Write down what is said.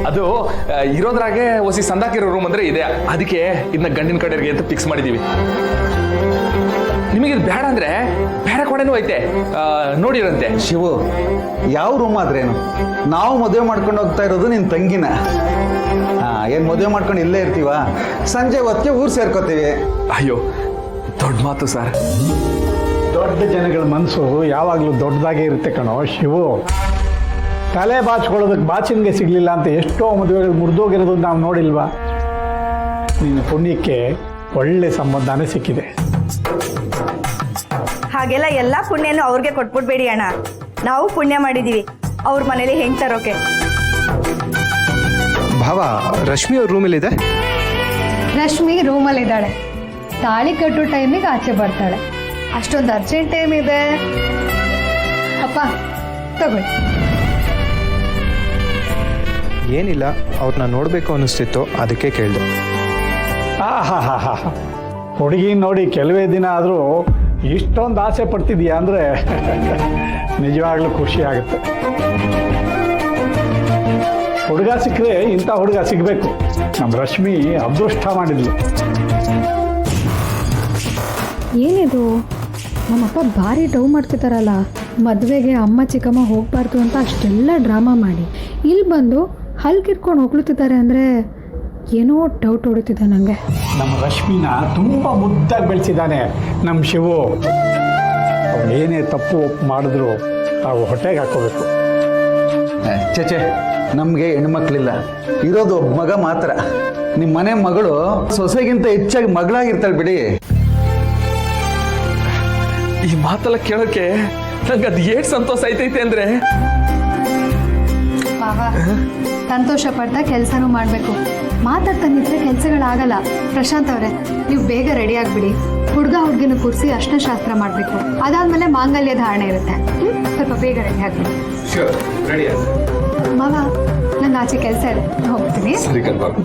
ಅದು ಇರೋದ್ರಾಗೆ ಹೊಸಿ ಸಂದಾಕಿರೋ ರೂಮ್ ಅಂದ್ರೆ ಇದೆ, ಅದಕ್ಕೆ ಇದನ್ನ ಗಂಡಿನ ಕಡೆಗೆ ಅಂತ ಫಿಕ್ಸ್ ಮಾಡಿದೀವಿ. ನಿಮಗೆ ಇದು ಬೇಡ ಅಂದ್ರೆ ಬೇರೆ ಕಡೆನೂ ಐತೆ, ನೋಡಿರಂತೆ. ಶಿವು, ಯಾವ ರೂಮ್ ಆದ್ರೇನು? ನಾವು ಮದುವೆ ಮಾಡ್ಕೊಂಡು ಹೋಗ್ತಾ ಇರೋದು ನಿನ್ನ ತಂಗಿನ. ಏನು ಮದುವೆ ಮಾಡ್ಕೊಂಡು ಇಲ್ಲೇ ಇರ್ತೀವ, ಸಂಜೆ ಹೊತ್ತಿಗೆ ಊರು ಸೇರ್ಕೋತೀವಿ. ಅಯ್ಯೋ, ದೊಡ್ಡ ಮಾತು ಸರ್. ದೊಡ್ಡ ಜನಗಳ ಮನಸ್ಸು ಯಾವಾಗಲೂ ದೊಡ್ಡದಾಗೇ ಇರುತ್ತೆ ಕಣೋ ಶಿವು. ತಲೆ ಬಾಚ್ಕೊಳ್ಳೋದಕ್ಕೆ ಬಾಚಿನ್ಗೆ ಸಿಗಲಿಲ್ಲ ಅಂತ ಎಷ್ಟೋ ಮದುವೆಗಳು ಮುರಿದೋಗಿರೋದು ನಾವು ನೋಡಿಲ್ವಾ? ನಿನ್ನ ಪುಣ್ಯಕ್ಕೆ ಒಳ್ಳೆ ಸಂಬಂಧನೇ ಸಿಕ್ಕಿದೆ. ಹಾಗೆಲ್ಲ ಎಲ್ಲ ಪುಣ್ಯನೂ ಅವ್ರಿಗೆ ಕೊಟ್ಬಿಡ್ಬೇಡಿ ಅಣ್ಣ. ನಾವು ಪುಣ್ಯ ಮಾಡಿದ್ದೀವಿ ಅವ್ರ ಮನೇಲಿ ಹೆಂಗೆ ತರೋಕೆ. ಭಾವ, ರಶ್ಮಿ ಅವ್ರ ರೂಮಲ್ಲಿದೆ. ರಶ್ಮಿ ರೂಮಲ್ಲಿದ್ದಾಳೆ. ತಾಳಿ ಕಟ್ಟೋ ಟೈಮಿಗೆ ಆಚೆ ಬರ್ತಾಳೆ. ಅಷ್ಟೊಂದು ಅರ್ಜೆಂಟ್ ಟೈಮ್ ಇದೆ. ಅಪ್ಪ ತಗೊಳ್ಳಿ. ಏನಿಲ್ಲ, ಅವ್ರನ್ನ ನೋಡಬೇಕು ಅನ್ನಿಸ್ತಿತ್ತು, ಅದಕ್ಕೆ ಕೇಳಿದೆ. ಹಾ ಹುಡುಗಿ ನೋಡಿ ಕೆಲವೇ ದಿನ ಆದರೂ ಇಷ್ಟೊಂದು ಆಸೆ ಪಡ್ತಿದ್ಯಾ ಅಂದರೆ ನಿಜವಾಗ್ಲೂ ಖುಷಿ ಆಗುತ್ತೆ. ಹುಡುಗ ಸಿಕ್ಕರೆ ಇಂಥ ಹುಡುಗ ಸಿಗಬೇಕು. ನಮ್ಮ ರಶ್ಮಿ ಅದೃಷ್ಟ ಮಾಡಿದ್ಲು. ಏನಿದು, ನಮ್ಮಪ್ಪ ಭಾರಿ ಡೌ ಮಾಡ್ತಿದ್ದಾರಲ್ಲ. ಮದುವೆಗೆ ಅಮ್ಮ ಚಿಕ್ಕಮ್ಮ ಹೋಗಬಾರ್ದು ಅಂತ ಅಷ್ಟೆಲ್ಲ ಡ್ರಾಮಾ ಮಾಡಿ ಇಲ್ಲಿ ಬಂದು ಹಲ್ಕಿರ್ಕೊಂಡು ಹೋಗ್ಲುತ್ತಿದ್ದಾರೆ ಅಂದರೆ ಏನೋ ಡೌಟ್ ಹೊಡಿತಿದೆ ನನಗೆ. ನಮ್ಮ ರಶ್ಮಿನ ತುಂಬ ಮುದ್ದಾಗಿ ಬೆಳೆಸಿದ್ದಾನೆ ನಮ್ಮ ಶಿವು. ಅವ್ರು ಏನೇ ತಪ್ಪು ಮಾಡಿದ್ರು ನಾವು ಹೊಟ್ಟೆಗೆ ಹಾಕೋಬೇಕು. ಚೇಚೆ, ನಮಗೆ ಹೆಣ್ಮಕ್ಳಿಲ್ಲ, ಇರೋದು ಒಬ್ಬ ಮಗ ಮಾತ್ರ. ನಿಮ್ಮ ಮನೆ ಮಗಳು ಸೊಸೆಗಿಂತ ಹೆಚ್ಚಾಗಿ ಮಗಳಾಗಿರ್ತಾಳೆ ಬಿಡಿ. ಈ ಮಾತೆಲ್ಲ ಕೇಳೋಕೆ ನಂಗೆ ಅದು ಏಟ್ ಸಂತೋಷ ಐತೈತೆ ಅಂದ್ರೆ. ಮಾವ, ಸಂತೋಷ ಪಡ್ತಾ ಕೆಲಸನೂ ಮಾಡಬೇಕು. ಮಾತಾಡ್ತಾನಿದ್ರೆ ಕೆಲಸಗಳಾಗಲ್ಲ. ಪ್ರಶಾಂತ್ ಅವರೇ, ನೀವು ಬೇಗ ರೆಡಿ ಆಗಿಬಿಡಿ. ಹುಡುಗಿನ ಕೂರಿಸಿ ಅರ್ಶಿನ ಶಾಸ್ತ್ರ ಮಾಡಬೇಕು. ಅದಾದಮೇಲೆ ಮಾಂಗಲ್ಯ ಧಾರಣೆ ಇರುತ್ತೆ. ಸ್ವಲ್ಪ ಬೇಗ ರೆಡಿ ಆಗಿಬಿಡಿ. ರೆಡಿ ಮಾವ, ನಂಗೆ ಆಚೆ ಕೆಲಸ ಇದೆ, ಹೋಗ್ತೀನಿ. ಸರಿ ಕಲ್ಬಾರ್ದು.